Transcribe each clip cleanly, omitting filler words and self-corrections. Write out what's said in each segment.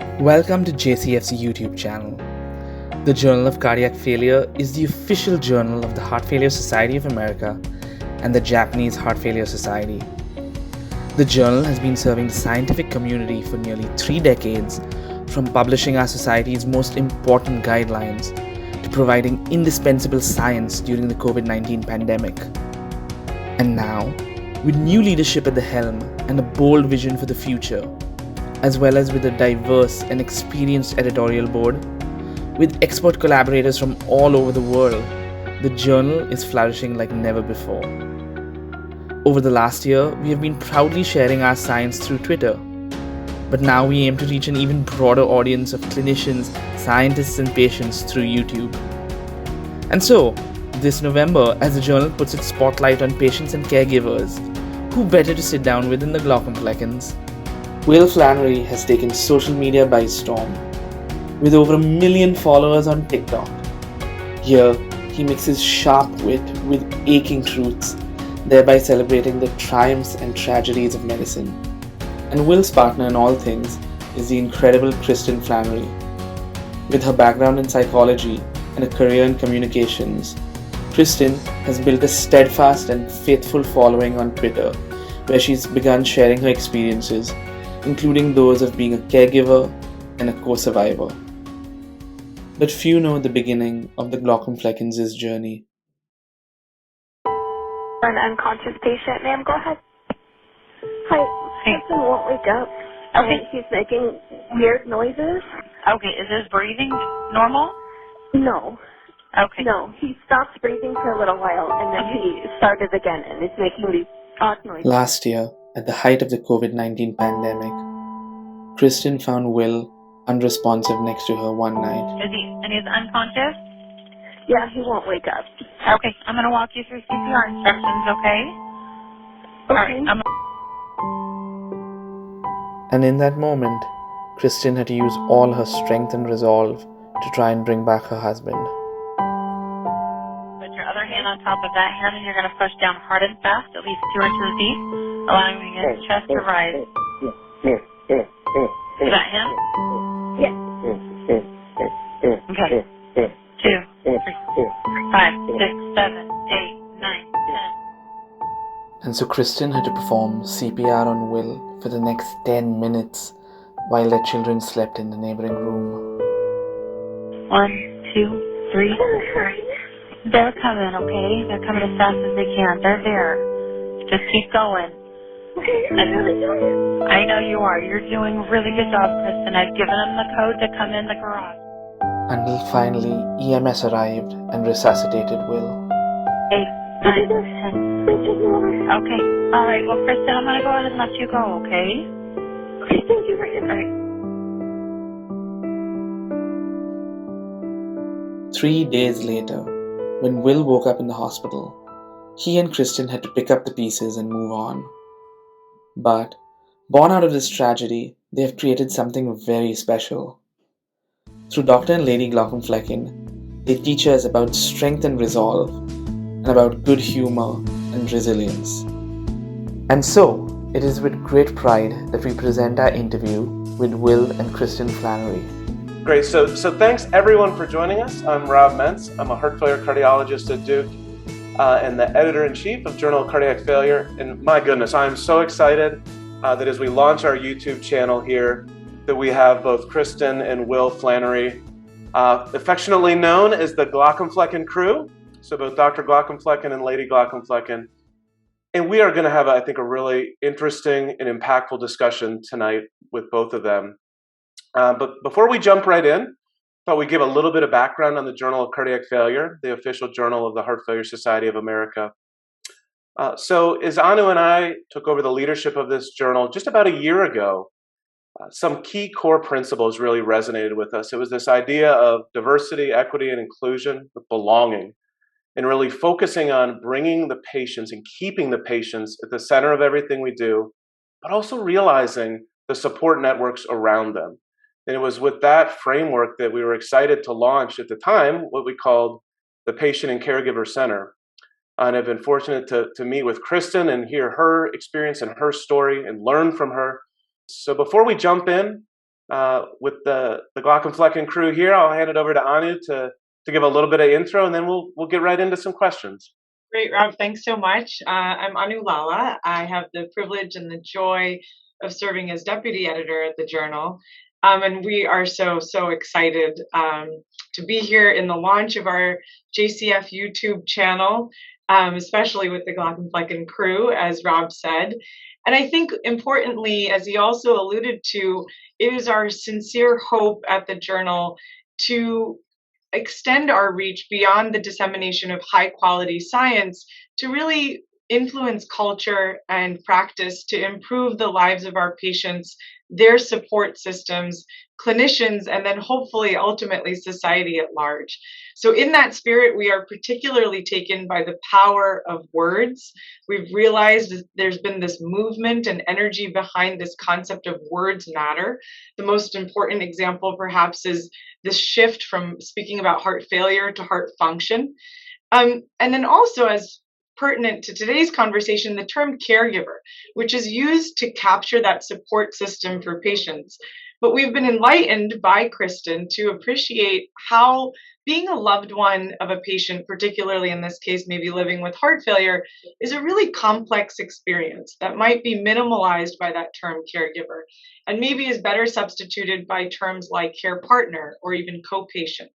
Welcome to JCF's YouTube channel. The Journal of Cardiac Failure is the official journal of the Heart Failure Society of America and the Japanese Heart Failure Society. The journal has been serving the scientific community for nearly 3 decades, from publishing our society's most important guidelines to providing indispensable science during the COVID-19 pandemic. And now, with new leadership at the helm and a bold vision for the future, as well as with a diverse and experienced editorial board, with expert collaborators from all over the world, the journal is flourishing like never before. Over the last year, we have been proudly sharing our science through Twitter, but now we aim to reach an even broader audience of clinicians, scientists, and patients through YouTube. And so, this November, as the journal puts its spotlight on patients and caregivers, who better to sit down with than the Glaucomfleckens? Will Flanary has taken social media by storm, with over 1 million followers on TikTok. Here, he mixes sharp wit with aching truths, thereby celebrating the triumphs and tragedies of medicine. And Will's partner in all things is the incredible Kristin Flanary. With her background in psychology and a career in communications, Kristin has built a steadfast and faithful following on Twitter, where she's begun sharing her experiences, including those of being a caregiver and a co-survivor. But few know the beginning of the Glaucomfleckens' journey. An unconscious patient. Ma'am, go ahead. Hi, Hey. Hudson won't wake up. Okay. And he's making weird noises. Okay, is his breathing normal? No, Okay. no. He stopped breathing for a little while, and then he started again, and it's making these odd noises. Last year, at the height of the COVID-19 pandemic, Kristin found Will unresponsive next to her one night. And he's unconscious? Yeah, he won't wake up. Okay, I'm going to walk you through CPR instructions, okay? All right, And in that moment, Kristin had to use all her strength and resolve to try and bring back her husband. Put your other hand on top of that hand, and you're going to push down hard and fast, at least 2 inches deep, allowing his chest to rise. Is that him? Yes. Okay. 2, 3, 5, 6, 7, 8, 9, 10. And so Kristin had to perform CPR on Will for the next 10 minutes while their children slept in the neighboring room. 1, 2, 3. They're coming, okay? They're coming as fast as they can. They're there. Just keep going. I know you are. You're doing a really good job, Kristin. I've given them the code to come in the garage. Until finally EMS arrived and resuscitated Will. 8, 9, 10. Okay. All right. Well, Kristin, I'm going to go ahead and let you go, okay? Okay, thank you very much. 3 days later, when Will woke up in the hospital, he and Kristin had to pick up the pieces and move on. But, born out of this tragedy, they have created something very special. Through Dr. and Lady Glaucomflecken, they teach us about strength and resolve, and about good humor and resilience. And so, it is with great pride that we present our interview with Will and Kristin Flanary. Great. So thanks everyone for joining us. I'm Rob Mentz. I'm a heart failure cardiologist at Duke and the editor-in-chief of Journal of Cardiac Failure. And my goodness, I'm so excited that as we launch our YouTube channel here, that we have both Kristin and Will Flanary, affectionately known as the Glaucomflecken crew. So both Dr. Glaucomflecken and Lady Glaucomflecken. And we are going to have, I think, a really interesting and impactful discussion tonight with both of them. But before we jump right in, I thought we'd give a little bit of background on the Journal of Cardiac Failure, the official journal of the Heart Failure Society of America. So as Anu and I took over the leadership of this journal just about a year ago, some key core principles really resonated with us. It was this idea of diversity, equity, and inclusion, with belonging, and really focusing on bringing the patients and keeping the patients at the center of everything we do, but also realizing the support networks around them. And it was with that framework that we were excited to launch at the time what we called the Patient and Caregiver Center. And I've been fortunate to meet with Kristin and hear her experience and her story and learn from her. So before we jump in, with the Glaucomflecken crew here. I'll hand it over to Anu to give a little bit of intro, and then we'll get right into some questions. Great, Rob. Thanks so much. I'm Anu Lala. I have the privilege and the joy of serving as deputy editor at the Journal. And we are so excited to be here in the launch of our JCF YouTube channel, especially with the Glaucomflecken crew, as Rob said. And I think importantly, as he also alluded to, it is our sincere hope at the Journal to extend our reach beyond the dissemination of high quality science to really influence culture and practice to improve the lives of our patients, their support systems, clinicians, and then hopefully ultimately society at large. So in that spirit, we are particularly taken by the power of words. We've realized there's been this movement and energy behind this concept of words matter. The most important example perhaps is this shift from speaking about heart failure to heart function. And then also, as pertinent to today's conversation, the term caregiver, which is used to capture that support system for patients. But we've been enlightened by Kristin to appreciate how being a loved one of a patient, particularly in this case, maybe living with heart failure, is a really complex experience that might be minimalized by that term caregiver, and maybe is better substituted by terms like care partner or even co-patient.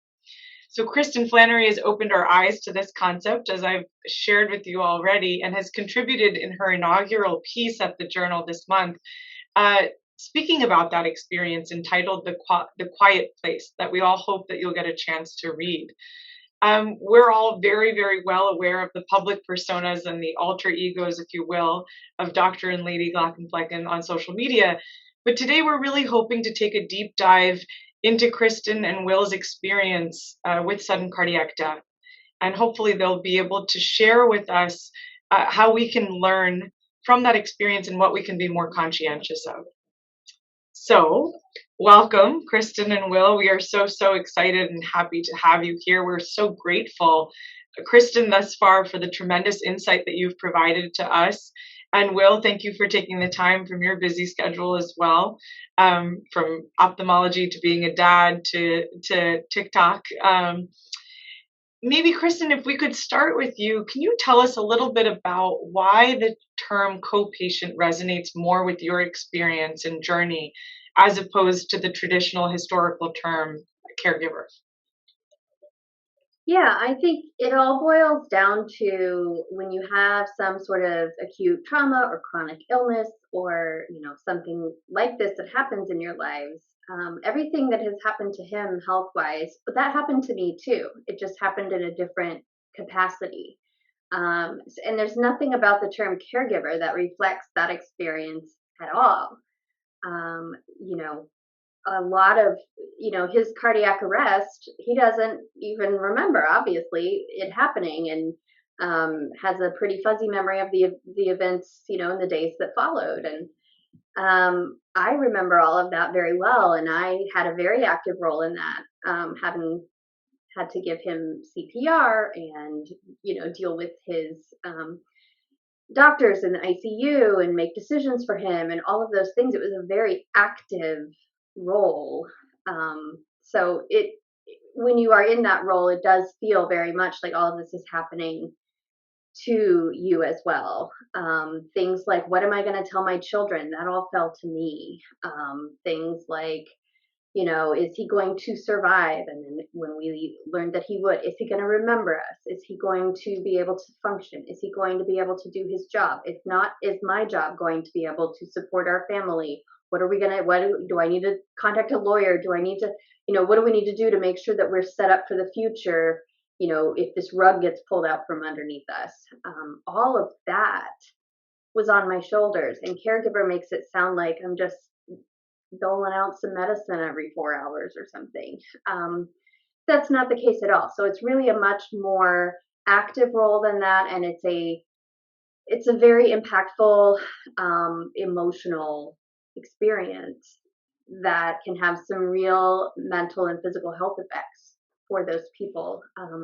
So Kristin Flanary has opened our eyes to this concept, as I've shared with you already, and has contributed in her inaugural piece at the Journal this month, speaking about that experience entitled The Quiet Place, that we all hope that you'll get a chance to read. We're all very well aware of the public personas and the alter egos, if you will, of Dr. and Lady Glaucomflecken on social media. But today we're really hoping to take a deep dive into Kristin and Will's experience with sudden cardiac death. And hopefully they'll be able to share with us how we can learn from that experience and what we can be more conscientious of. So welcome, Kristin and Will. We are so excited and happy to have you here. We're so grateful, Kristin, thus far for the tremendous insight that you've provided to us. And Will, thank you for taking the time from your busy schedule as well, from ophthalmology to being a dad to TikTok. Maybe, Kristin, if we could start with you, can you tell us a little bit about why the term co-patient resonates more with your experience and journey as opposed to the traditional historical term caregiver? Yeah, I think it all boils down to when you have some sort of acute trauma or chronic illness or, something like this that happens in your lives. Everything that has happened to him health-wise, but that happened to me too. It just happened in a different capacity. And there's nothing about the term caregiver that reflects that experience at all. A lot of, his cardiac arrest, he doesn't even remember, obviously, it happening, and has a pretty fuzzy memory of the events, in the days that followed. And I remember all of that very well, and I had a very active role in that, having had to give him CPR and, deal with his doctors in the ICU and make decisions for him and all of those things. It was a very active role. So when you are in that role, it does feel very much like all of this is happening to you as well. Things like, what am I going to tell my children? That all fell to me. Things like, is he going to survive? And then when we learned that he would, is he going to remember us? Is he going to be able to function? Is he going to be able to do his job? If not, is my job going to be able to support our family? What do I need to contact a lawyer? Do I need to, what do we need to do to make sure that we're set up for the future? If this rug gets pulled out from underneath us, all of that was on my shoulders. And caregiver makes it sound like I'm just doling out some medicine every 4 hours or something. That's not the case at all. So it's really a much more active role than that. And it's a very impactful, emotional experience that can have some real mental and physical health effects for those people,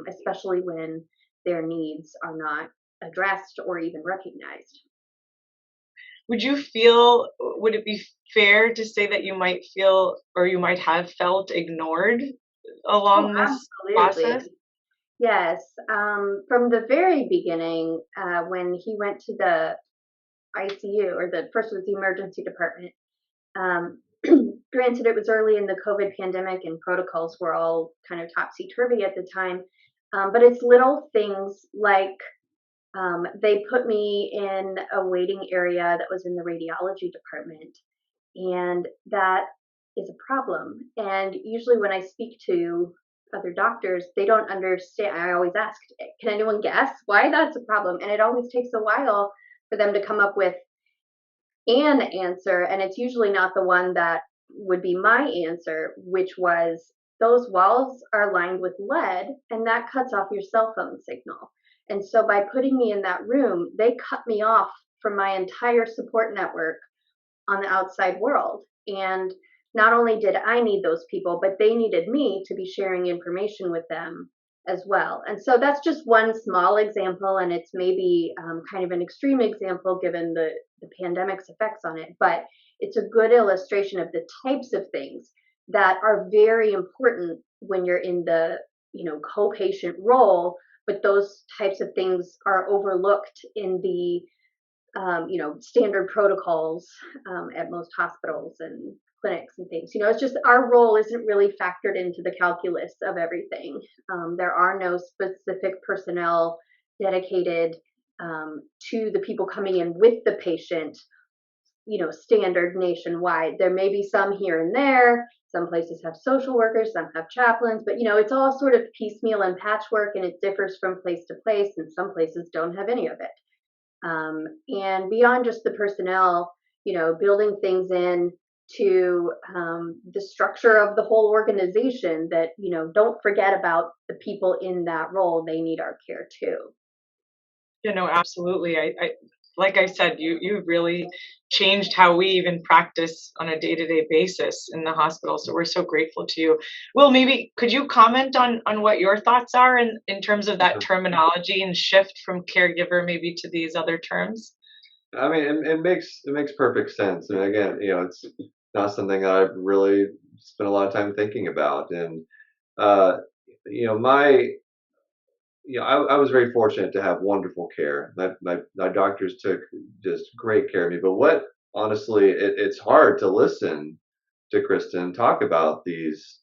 especially when their needs are not addressed or even recognized. would it be fair to say that you might feel, or you might have felt ignored Oh, along this process? absolutely. Yes. From the very beginning, when he went to the ICU, or the first was the emergency department. Um, Granted, it was early in the COVID pandemic and protocols were all kind of topsy turvy at the time. But it's little things like they put me in a waiting area that was in the radiology department, and that is a problem. And usually, when I speak to other doctors, they don't understand. I always ask, can anyone guess why that's a problem? And it always takes a while for them to come up with an answer, and it's usually not the one that would be my answer, which was those walls are lined with lead, and that cuts off your cell phone signal. And so by putting me in that room, they cut me off from my entire support network on the outside world. And not only did I need those people, but they needed me to be sharing information with them as well. And so that's just one small example, and it's maybe kind of an extreme example given the pandemic's effects on it, but it's a good illustration of the types of things that are very important when you're in the co-patient role, but those types of things are overlooked in the standard protocols at most hospitals and clinics and things. It's just our role isn't really factored into the calculus of everything. There are no specific personnel dedicated to the people coming in with the patient, standard nationwide. There may be some here and there. Some places have social workers, some have chaplains, but it's all sort of piecemeal and patchwork, and it differs from place to place, and some places don't have any of it. And beyond just the personnel, building things in to the structure of the whole organization that, don't forget about the people in that role. They need our care too. Absolutely. I like I said, you really changed how we even practice on a day-to-day basis in the hospital. So we're so grateful to you. Will, maybe could you comment on what your thoughts are in terms of that terminology and shift from caregiver maybe to these other terms? I mean, it makes perfect sense. And again, it's not something that I've really spent a lot of time thinking about. And uh, my I was very fortunate to have wonderful care. My doctors took just great care of me. But honestly, it's hard to listen to Kristin talk about these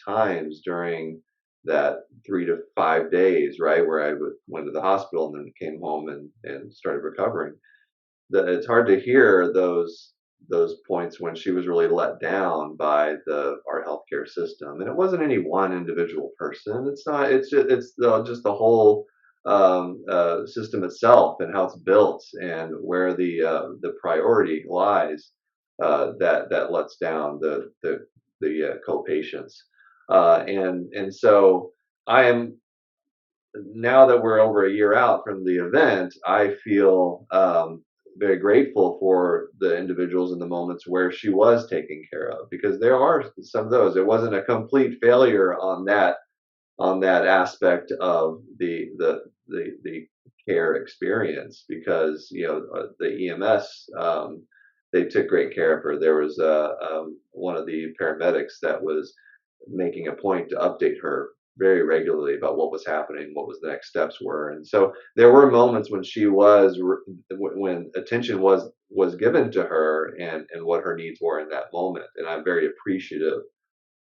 times during that 3 to 5 days, right, where went to the hospital and then came home and started recovering. It's hard to hear those points when she was really let down by our healthcare system, and it wasn't any one individual person. It's not. Just the whole system itself and how it's built and where the priority lies that lets down the co-patients, and so I am, now that we're over a year out from the event, I feel very grateful for the individuals in the moments where she was taken care of, because there are some of those. It wasn't a complete failure on that aspect of the care experience, because the EMS, they took great care of her. There was one of the paramedics that was making a point to update her very regularly about what was happening, what was the next steps were. And so there were moments when when attention was given to her and what her needs were in that moment. And I'm very appreciative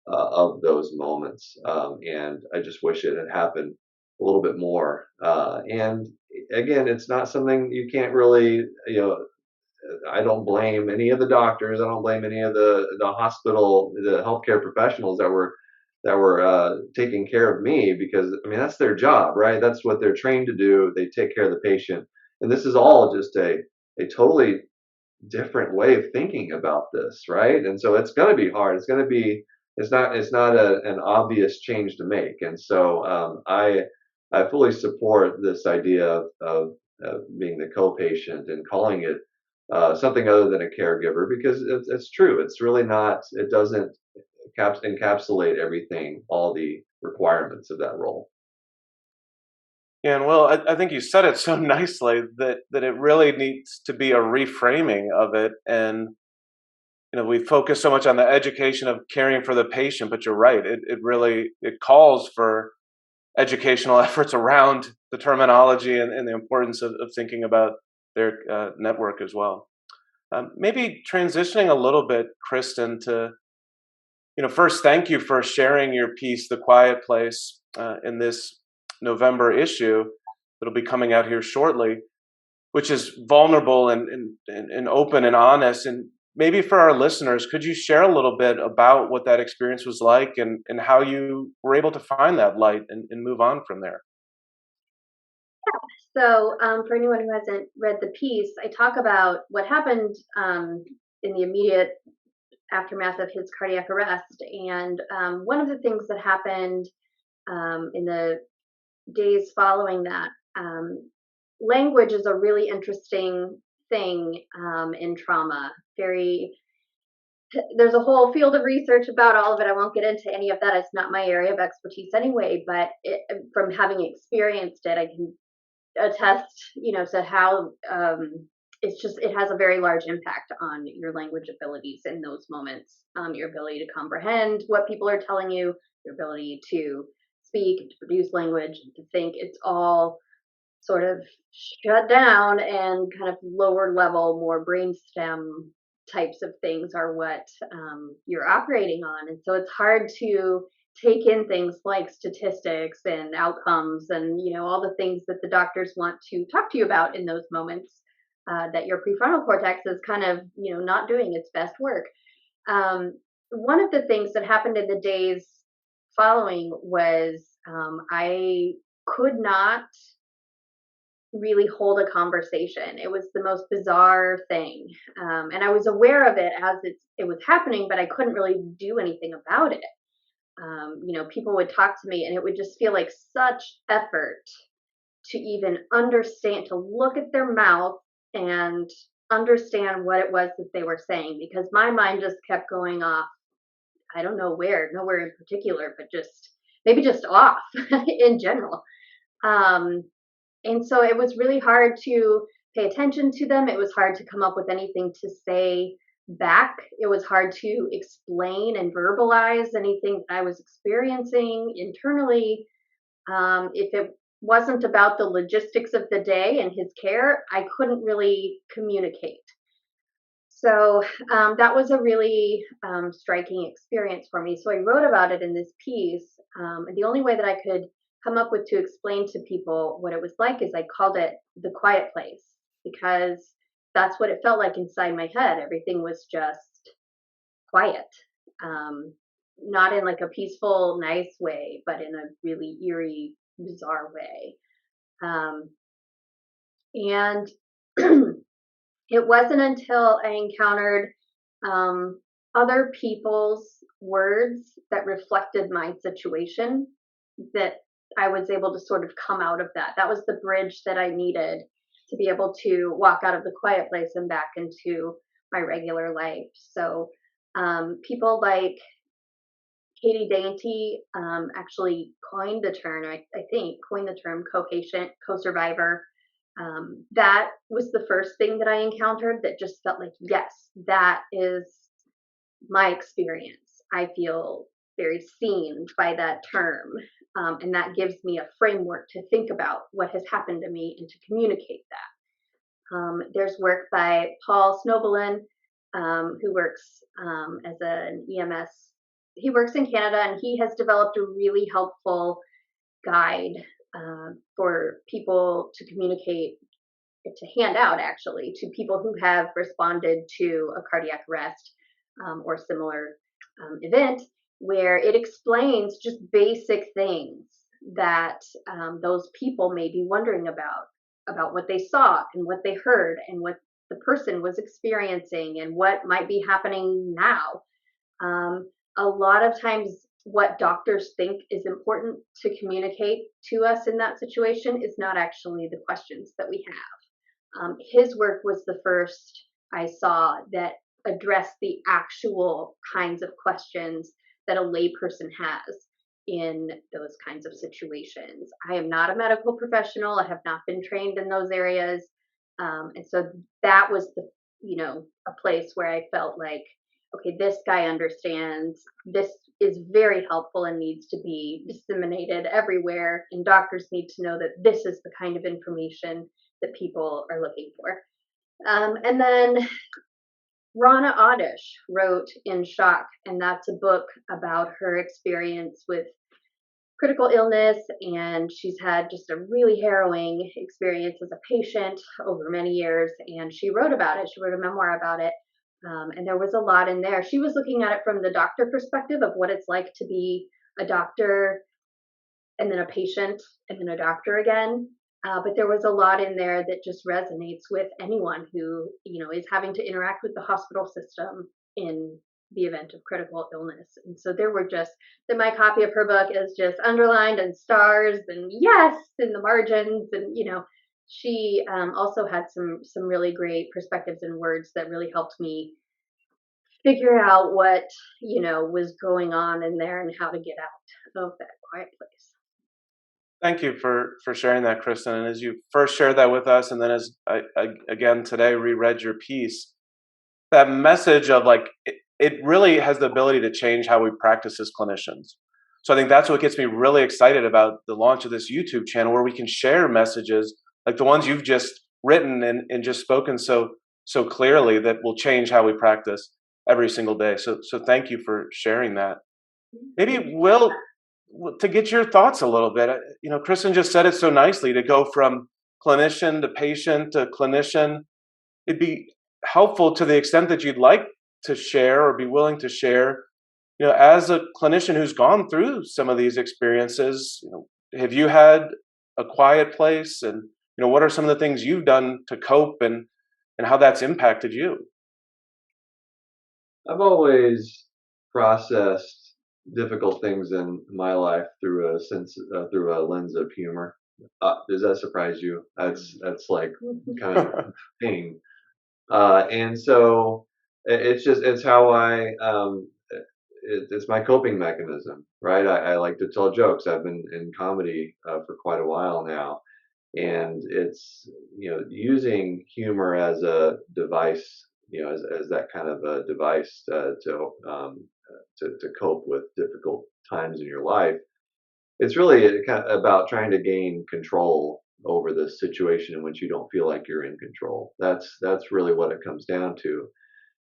of those moments. And I just wish it had happened a little bit more. And again, it's not something you can't really, I don't blame any of the doctors. I don't blame any of the healthcare professionals that were taking care of me, because I mean that's their job, right? That's what they're trained to do. They take care of the patient, and this is all just a totally different way of thinking about this, right? And so it's going to be hard. It's not an obvious change to make, and so I fully support this idea of being the co-patient and calling it something other than a caregiver, because it's true. It's really not. It doesn't encapsulate everything, all the requirements of that role. Yeah, and Will, I think you said it so nicely that it really needs to be a reframing of it. And we focus so much on the education of caring for the patient, but you're right. It really it calls for educational efforts around the terminology and the importance of thinking about their network as well. Maybe transitioning a little bit, Kristin, to first, thank you for sharing your piece, "The Quiet Place," in this November issue that'll be coming out here shortly, which is vulnerable and open and honest. And maybe for our listeners, could you share a little bit about what that experience was like and how you were able to find that light and move on from there? So, for anyone who hasn't read the piece, I talk about what happened in the immediate aftermath of his cardiac arrest. And one of the things that happened in the days following that, language is a really interesting thing in trauma. There's a whole field of research about all of it. I won't get into any of that. It's not my area of expertise anyway. But from having experienced it, I can attest, to how it has a very large impact on your language abilities in those moments. Your ability to comprehend what people are telling you, your ability to speak, to produce language, to think. It's all sort of shut down, and kind of lower level, more brainstem types of things are what you're operating on. And so it's hard to take in things like statistics and outcomes and all the things that the doctors want to talk to you about in those moments, that your prefrontal cortex is kind of not doing its best work. One of the things that happened in the days following was I could not really hold a conversation. It was the most bizarre thing. And I was aware of it as it was happening, but I couldn't really do anything about it. People would talk to me and it would just feel like such effort to even understand, to look at their mouth and understand what it was that they were saying, because my mind just kept going off. I don't know where, nowhere in particular, but maybe just off in general. And so it was really hard to pay attention to them. It was hard to come up with anything to say back. It was hard to explain and verbalize anything that I was experiencing internally. If it wasn't about the logistics of the day and his care, I couldn't really communicate. So that was a really striking experience for me. So I wrote about it in this piece. And the only way that I could come up with to explain to people what it was like is I called it "The Quiet Place," because that's what it felt like inside my head. Everything was just quiet. Not in like a peaceful, nice way, but in a really eerie, bizarre way. And it wasn't until I encountered other people's words that reflected my situation that I was able to sort of come out of that. That was the bridge that I needed to be able to walk out of the quiet place and back into my regular life. So people like Katie Dainty actually coined the term, I think, coined the term co-patient, co-survivor. That was the first thing that I encountered that just felt like, yes, that is my experience. I feel very seen by that term. And that gives me a framework to think about what has happened to me and to communicate that. There's work by Paul Snobelin, who works as an EMS. He works in Canada, and he has developed a really helpful guide for people to communicate, to hand out actually, to people who have responded to a cardiac arrest or similar event, where it explains just basic things that those people may be wondering about what they saw and what they heard and what the person was experiencing and what might be happening now. A lot of times what doctors think is important to communicate to us in that situation is not actually the questions that we have. His work was the first I saw that addressed the actual kinds of questions that a layperson has. in those kinds of situations. I am not a medical professional. I have not been trained in those areas. And so that was a place where I felt like, okay, this guy understands. This is very helpful and needs to be disseminated everywhere. And doctors need to know that this is the kind of information that people are looking for. And then Rana Oddish wrote In Shock, and that's a book about her experience with critical illness, and she's had just a really harrowing experience as a patient over many years, and she wrote about it. She wrote a memoir about it, and there was a lot in there. She was looking at it from the doctor perspective of what it's like to be a doctor and then a patient and then a doctor again. But there was a lot in there that just resonates with anyone who, is having to interact with the hospital system in the event of critical illness. And so there were just that my copy of her book is just underlined and stars and yes in the margins. And, she also had some really great perspectives and words that really helped me figure out what, was going on in there and how to get out of that quiet place. Thank you for sharing that, Kristin. And as you first shared that with us, and then as I again today reread your piece, that message of like, it really has the ability to change how we practice as clinicians. So I think that's what gets me really excited about the launch of this YouTube channel, where we can share messages like the ones you've just written and just spoken so clearly that will change how we practice every single day. So thank you for sharing that. Maybe Will, to get your thoughts a little bit, Kristin just said it so nicely, to go from clinician to patient to clinician. It'd be helpful, to the extent that you'd like to share or be willing to share, as a clinician who's gone through some of these experiences, have you had a quiet place, and what are some of the things you've done to cope, and how that's impacted you? I've always processed difficult things in my life through a lens of humor. Does that surprise you? That's like kind of a thing. And so it's how it's my coping mechanism, right? I like to tell jokes. I've been in comedy for quite a while now, and it's using humor as a device, as that kind of a device to cope with difficult times in your life. It's really kind of about trying to gain control over this situation in which you don't feel like you're in control. That's really what it comes down to.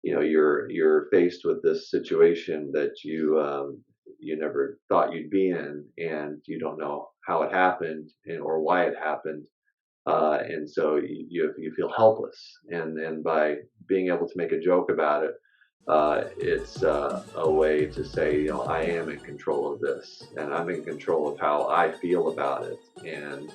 You're faced with this situation that you never thought you'd be in, and you don't know how it happened or why it happened. And so you feel helpless, and by being able to make a joke about it, it's a way to say, I am in control of this, and I'm in control of how I feel about it, and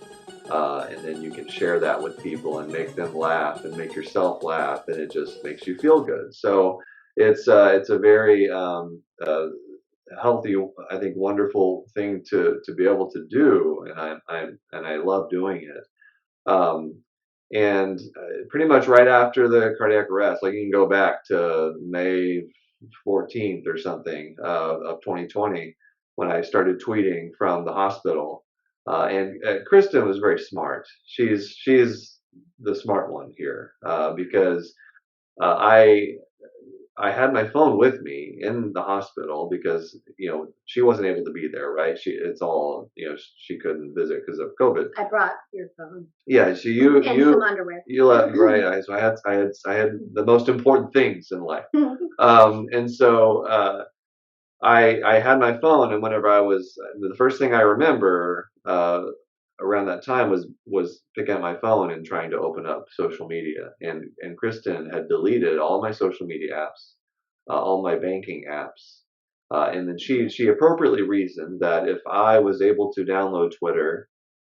then you can share that with people and make them laugh and make yourself laugh, and it just makes you feel good. So it's a very healthy, I think, wonderful thing to be able to do, and I love doing it. And pretty much right after the cardiac arrest, like you can go back to May 14th or something of 2020, when I started tweeting from the hospital. And Kristin was very smart. She's the smart one here, because I had my phone with me in the hospital because she wasn't able to be there, right? She couldn't visit because of COVID. I brought your phone. Yeah, so some underwear. You let me, right? So I had the most important things in life, and so I had my phone, and whenever the first thing I remember around that time was picking up my phone and trying to open up social media, and Kristin had deleted all my social media apps, all my banking apps, and then she appropriately reasoned that if I was able to download Twitter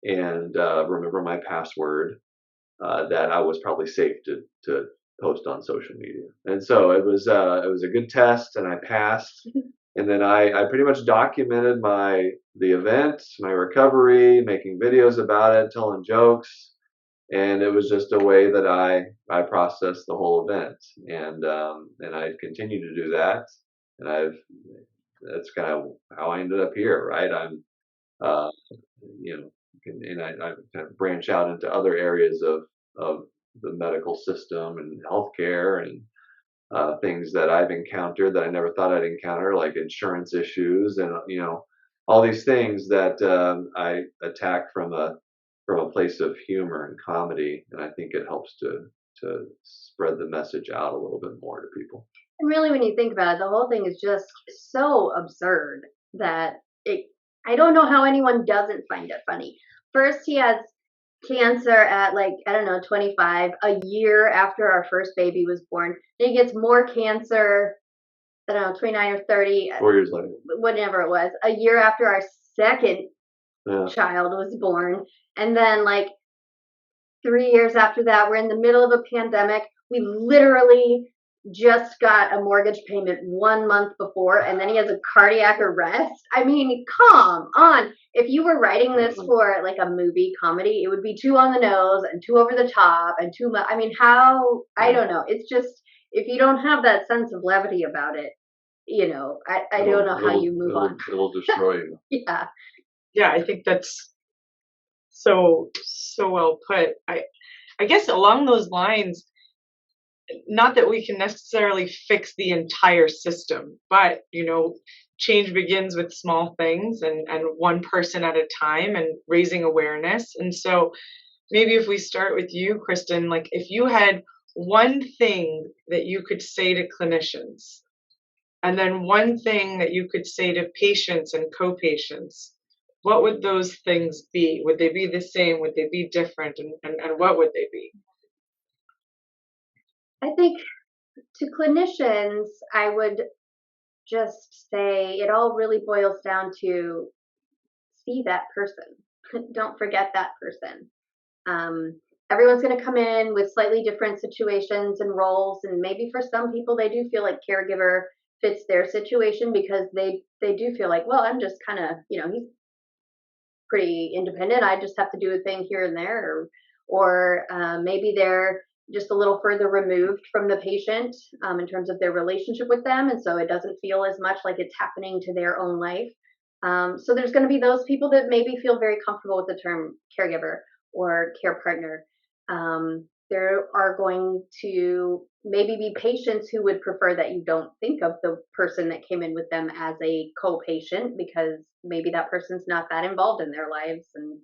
and remember my password, that I was probably safe to post on social media. And so it was a good test, and I passed. And then I pretty much documented the event, my recovery, making videos about it, telling jokes, and it was just a way that I processed the whole event, and I continue to do that, and I've that's kind of how I ended up here, right? I'm, uh, you know, and I kind of branch out into other areas of the medical system and healthcare and things that I've encountered that I never thought I'd encounter, like insurance issues and all these things that I attack from a place of humor and comedy, and I think it helps to spread the message out a little bit more to people. And really, when you think about it, the whole thing is just so absurd that I don't know how anyone doesn't find it funny. First, he has cancer at, like, I don't know, 25, a year after our first baby was born. Then he gets more cancer, I don't know, 29 or 30, 4 years later, whatever it was, a year after our second yeah. child was born. And then, like, 3 years after that, we're in the middle of a pandemic. We literally just got a mortgage payment 1 month before, and then he has a cardiac arrest. I mean, come on. If you were writing this for like a movie comedy, it would be too on the nose and too over the top and too much. I mean, how? I don't know. It's just, if you don't have that sense of levity about it, I don't know how you move on. It'll destroy you. Yeah. Yeah, I think that's so well put. I guess along those lines, not that we can necessarily fix the entire system, but change begins with small things and one person at a time and raising awareness. And so maybe if we start with you, Kristin, like if you had one thing that you could say to clinicians, and then one thing that you could say to patients and co-patients, what would those things be? Would they be the same? Would they be different? And what would they be? I think to clinicians, I would just say it all really boils down to see that person. Don't forget that person. Everyone's going to come in with slightly different situations and roles, and maybe for some people they do feel like caregiver fits their situation because they do feel like, well, I'm just kind of, he's pretty independent. I just have to do a thing here and there, or maybe they're just a little further removed from the patient in terms of their relationship with them, and so it doesn't feel as much like it's happening to their own life. So there's going to be those people that maybe feel very comfortable with the term caregiver or care partner. There are going to maybe be patients who would prefer that you don't think of the person that came in with them as a co-patient because maybe that person's not that involved in their lives. And,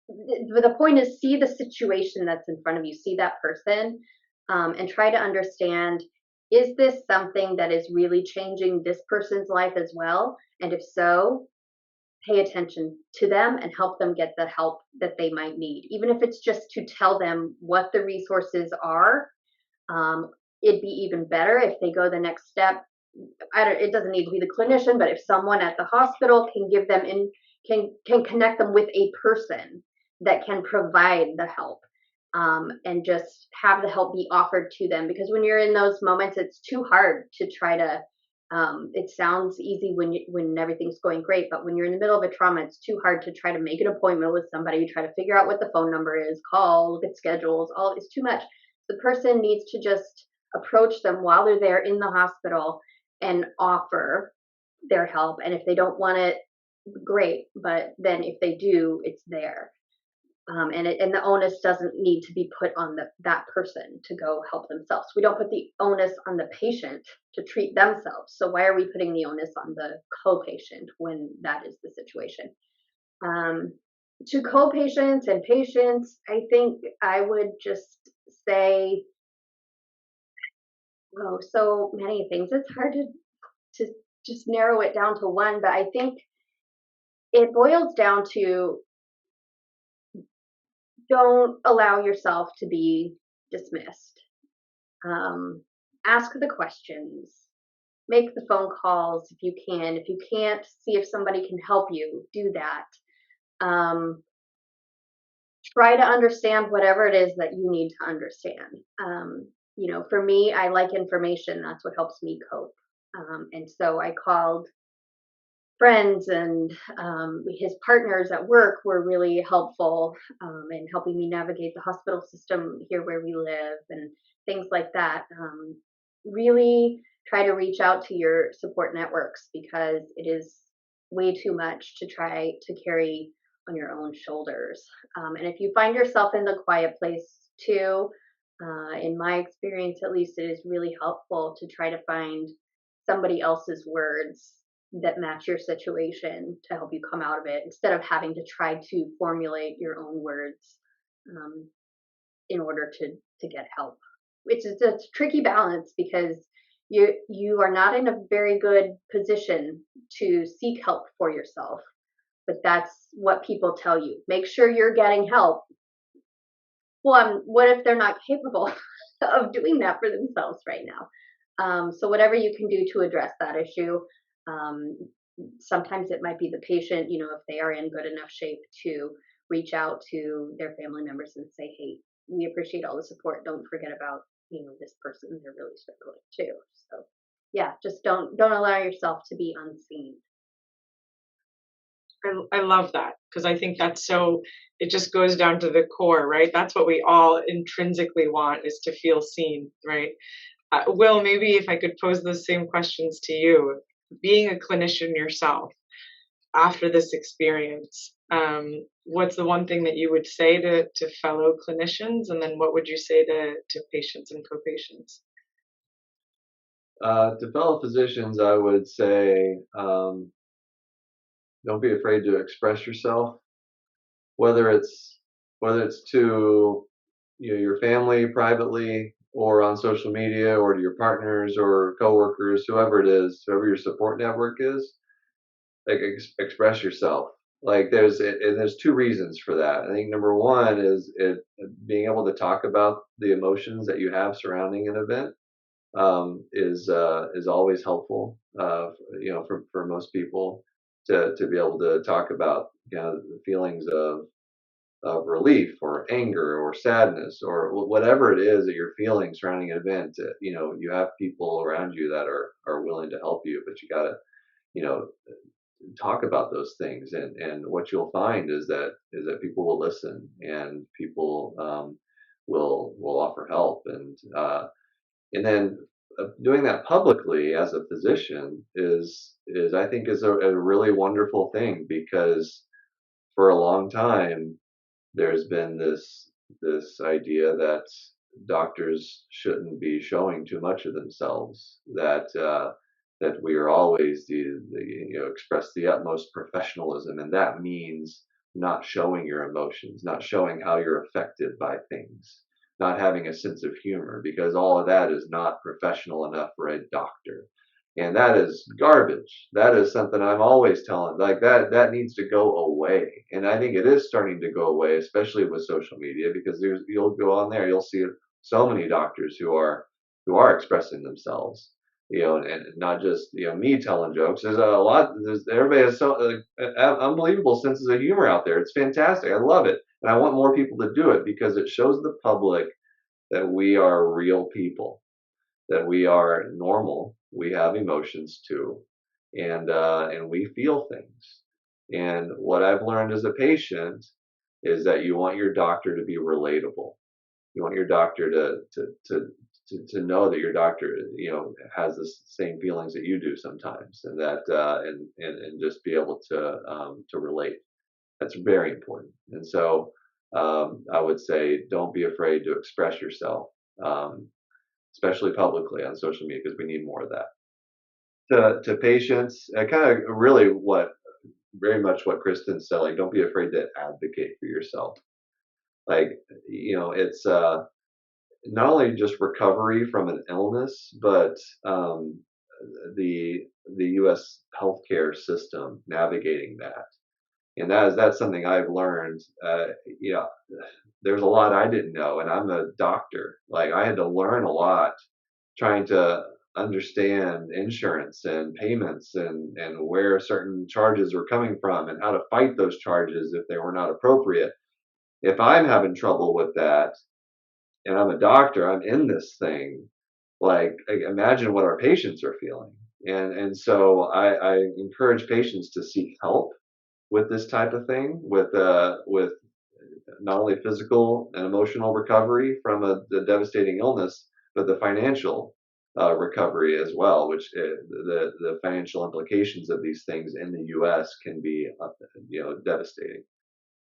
the point is, see the situation that's in front of you, see that person, and try to understand, is this something that is really changing this person's life as well? And if so, pay attention to them and help them get the help that they might need. Even if it's just to tell them what the resources are, it'd be even better if they go the next step. It doesn't need to be the clinician, but if someone at the hospital can give them can connect them with a person that can provide the help, and just have the help be offered to them. Because when you're in those moments, it's too hard to try to, it sounds easy when everything's going great, but when you're in the middle of a trauma, it's too hard to try to make an appointment with somebody, try to figure out what the phone number is, call, look at schedules, it's too much. The person needs to just approach them while they're there in the hospital and offer their help. And if they don't want it, great, but then if they do, it's there. And the onus doesn't need to be put on that person to go help themselves. We don't put the onus on the patient to treat themselves. So why are we putting the onus on the co-patient when that is the situation? To co-patients and patients, I think I would just say, so many things. It's hard to just narrow it down to one, but I think it boils down to, don't allow yourself to be dismissed. Ask the questions. Make the phone calls if you can. If you can't, see if somebody can help you. Do that. Try to understand whatever it is that you need to understand. For me, I like information. That's what helps me cope. And so I called friends, and his partners at work were really helpful in helping me navigate the hospital system here where we live and things like that. Really try to reach out to your support networks, because it is way too much to try to carry on your own shoulders. And if you find yourself in the quiet place too, in my experience at least, it is really helpful to try to find somebody else's words that match your situation to help you come out of it, instead of having to try to formulate your own words um, in order to get help. It's a tricky balance, because you are not in a very good position to seek help for yourself, but that's what people tell you. Make sure you're getting help. Well, what if they're not capable of doing that for themselves right now? So whatever you can do to address that issue. Um, Sometimes it might be the patient, if they are in good enough shape to reach out to their family members and say, hey, we appreciate all the support. Don't forget about, this person. They're really struggling too. So yeah, just don't allow yourself to be unseen. I love that, because I think that's so, it just goes down to the core, right? That's what we all intrinsically want, is to feel seen, right? Will, maybe if I could pose those same questions to you, being a clinician yourself after this experience, what's the one thing that you would say to fellow clinicians, and then what would you say to patients and co-patients? To fellow physicians, I would say, don't be afraid to express yourself, whether it's to your family privately, or on social media, or to your partners or coworkers, whoever it is, whoever your support network is. Like, express yourself. Like, there's two reasons for that. I think number one is being able to talk about the emotions that you have surrounding an event is always helpful. For most people to be able to talk about the feelings of relief or anger or sadness or whatever it is that you're feeling surrounding an event. You have people around you that are willing to help you, but you gotta talk about those things, and what you'll find is that people will listen, and people will offer help, and then doing that publicly as a physician is I think is a really wonderful thing, because for a long time there's been this idea that doctors shouldn't be showing too much of themselves, that we are always express the utmost professionalism, and that means not showing your emotions, not showing how you're affected by things, not having a sense of humor, because all of that is not professional enough for a doctor. And that is garbage. That is something I'm always telling, like, that needs to go away. And I think it is starting to go away, especially with social media, because you'll go on there, you'll see so many doctors who are expressing themselves, and not just me telling jokes. Everybody has unbelievable senses of humor out there. It's fantastic. I love it, and I want more people to do it, because it shows the public that we are real people, that we are normal. We have emotions too, and we feel things. And what I've learned as a patient is that you want your doctor to be relatable. You want your doctor to know that your doctor has the same feelings that you do sometimes, and that and just be able to relate. That's very important. And so I would say, don't be afraid to express yourself. Especially publicly on social media, because we need more of that. To patients, kind of really very much what Kristin said, like, don't be afraid to advocate for yourself. Like, it's not only just recovery from an illness, but the U.S. healthcare system, navigating that. And that's something I've learned. There's a lot I didn't know, and I'm a doctor. Like, I had to learn a lot trying to understand insurance and payments, and where certain charges were coming from, and how to fight those charges if they were not appropriate. If I'm having trouble with that, and I'm a doctor, I'm in this thing, like, imagine what our patients are feeling. And so I encourage patients to seek help with this type of thing, with not only physical and emotional recovery from a devastating illness, but the financial recovery as well, which the financial implications of these things in the U.S. can be devastating.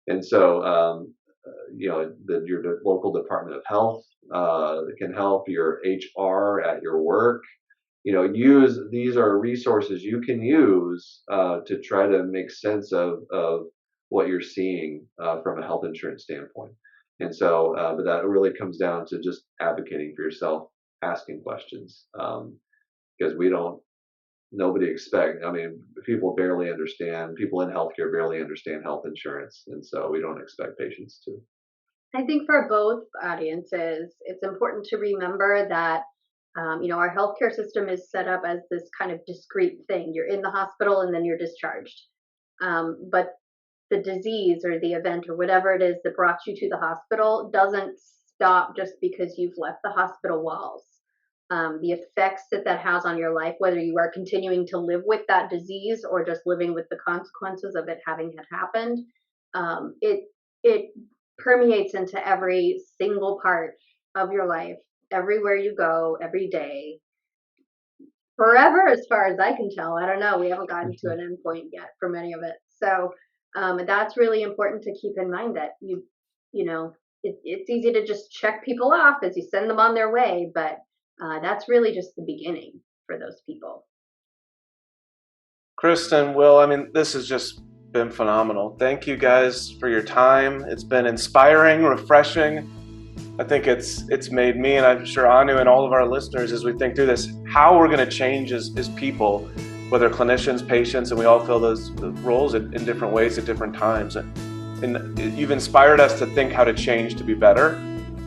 And so your local Department of Health can help, your HR at your work. These are resources you can use to try to make sense of what you're seeing from a health insurance standpoint. And so, but that really comes down to just advocating for yourself, asking questions, because nobody expects. I mean, people in healthcare barely understand health insurance, and so we don't expect patients to. I think for both audiences, it's important to remember that our healthcare system is set up as this kind of discrete thing. You're in the hospital and then you're discharged. But the disease or the event or whatever it is that brought you to the hospital doesn't stop just because you've left the hospital walls. The effects that has on your life, whether you are continuing to live with that disease or just living with the consequences of it having had happened, it permeates into every single part of your life, everywhere you go, every day, forever, as far as I can tell. I don't know. We haven't gotten to an end point yet for many of it. So that's really important to keep in mind, that it's easy to just check people off as you send them on their way, but that's really just the beginning for those people. Kristin, Will, I mean, this has just been phenomenal. Thank you guys for your time. It's been inspiring, refreshing. I think it's made me, and I'm sure Anu and all of our listeners, as we think through this, how we're going to change as people, whether clinicians, patients, and we all fill those roles in different ways at different times. And you've inspired us to think how to change to be better.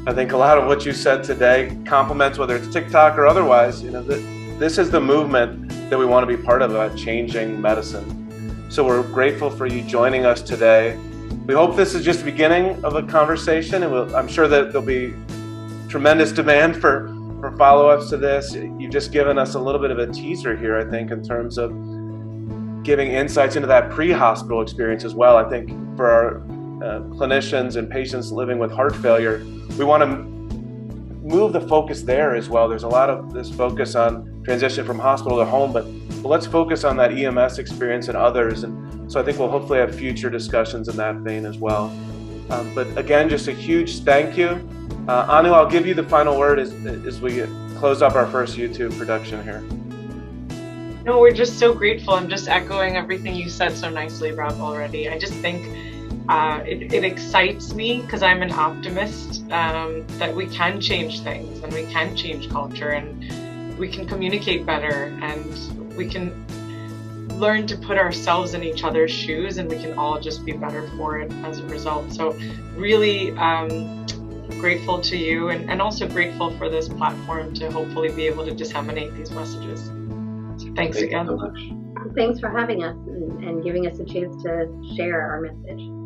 I think a lot of what you said today complements, whether it's TikTok or otherwise. This is the movement that we want to be part of, about changing medicine. So we're grateful for you joining us today. We hope this is just the beginning of a conversation, and I'm sure that there'll be tremendous demand for follow-ups to this. You've just given us a little bit of a teaser here, I think, in terms of giving insights into that pre-hospital experience as well. I think for our clinicians and patients living with heart failure, we want to move the focus there as well. There's a lot of this focus on transition from hospital to home, but let's focus on that EMS experience and others. And so I think we'll hopefully have future discussions in that vein as well. But again, just a huge thank you. Anu, I'll give you the final word as we close up our first YouTube production here. No, we're just so grateful. I'm just echoing everything you said so nicely, Rob, already. I just think it excites me, because I'm an optimist, that we can change things and we can change culture and we can communicate better and we can learn to put ourselves in each other's shoes, and we can all just be better for it as a result. So really grateful to you, and also grateful for this platform to hopefully be able to disseminate these messages. So thanks again. Thank you so much. Thanks for having us and giving us a chance to share our message.